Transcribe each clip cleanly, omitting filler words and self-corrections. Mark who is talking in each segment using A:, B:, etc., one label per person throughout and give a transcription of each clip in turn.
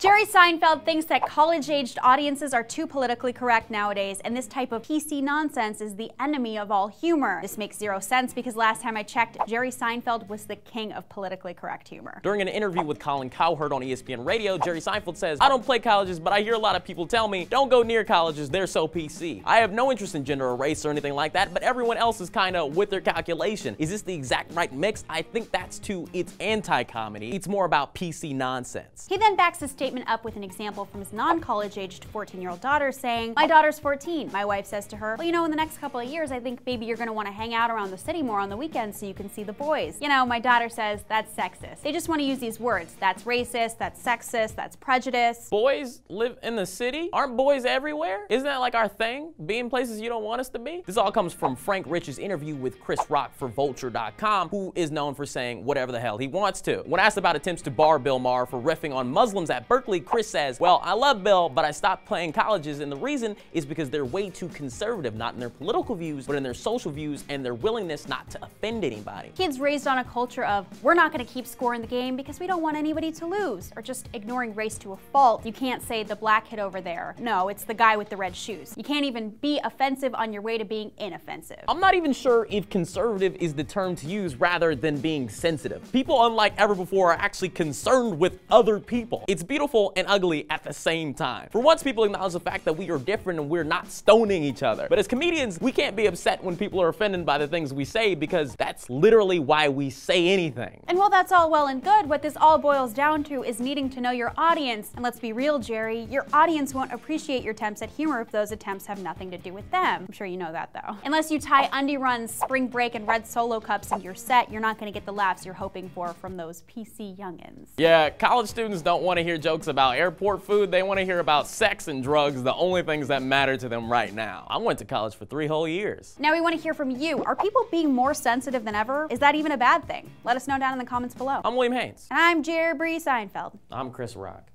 A: Jerry Seinfeld thinks that college-aged audiences are too politically correct nowadays, and this type of PC nonsense is the enemy of all humor. This makes zero sense because last time I checked, Jerry Seinfeld was the king of politically correct humor.
B: During an interview with Colin Cowherd on ESPN Radio, Jerry Seinfeld says, "I don't play colleges, but I hear a lot of people tell me, don't go near colleges, they're so PC. I have no interest in gender or race or anything like that, but everyone else is kinda with their calculation. Is this the exact right mix? I think that's too, it's anti-comedy. It's more about PC nonsense."
A: He then backs his statement up with an example from his non-college aged 14-year-old daughter saying, "My daughter's 14. My wife says to her, well, you know, in the next couple of years, I think maybe you're gonna wanna hang out around the city more on the weekends so you can see the boys. You know, my daughter says, that's sexist." They just wanna use these words. That's racist, that's sexist, that's prejudice.
B: Boys live in the city? Aren't boys everywhere? Isn't that like our thing? Being places you don't want us to be? This all comes from Frank Rich's interview with Chris Rock for Vulture.com, who is known for saying whatever the hell he wants to. When asked about attempts to bar Bill Maher for riffing on Muslims at Berkeley, Chris says, "Well, I love Bill, but I stopped playing colleges, and the reason is because they're way too conservative, not in their political views, but in their social views and their willingness not to offend anybody."
A: Kids raised on a culture of, we're not gonna keep score in the game because we don't want anybody to lose, or just ignoring race to a fault. You can't say the black kid over there. No, it's the guy with the red shoes. You can't even be offensive on your way to being inoffensive.
B: I'm not even sure if conservative is the term to use rather than being sensitive. People, unlike ever before, are actually concerned with other people. It's beautiful and ugly at the same time. For once, people acknowledge the fact that we are different and we're not stoning each other. But as comedians, we can't be upset when people are offended by the things we say because that's literally why we say anything.
A: And while that's all well and good, what this all boils down to is needing to know your audience. And let's be real, Jerry, your audience won't appreciate your attempts at humor if those attempts have nothing to do with them. I'm sure you know that though. Unless you tie undie runs, spring break, and red Solo cups into your set, you're not gonna get the laughs you're hoping for from those PC youngins.
B: Yeah, college students don't want to hear jokes about airport food. They want to hear about sex and drugs, the only things that matter to them right now. I went to college for 3 whole years.
A: Now we want to hear from you. Are people being more sensitive than ever? Is that even a bad thing? Let us know down in the comments below.
B: I'm William Haynes.
A: And I'm Jerry Seinfeld.
B: I'm Chris Rock.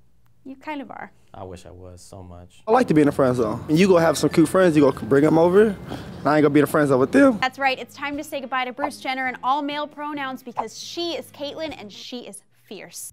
A: You kind of are.
B: I wish I was so much.
C: I like to be in the friend zone. You go have some cute friends, you go bring them over, and I ain't gonna be in the friend zone with them.
A: That's right, it's time to say goodbye to Bruce Jenner in all male pronouns because she is Caitlyn and she is fierce.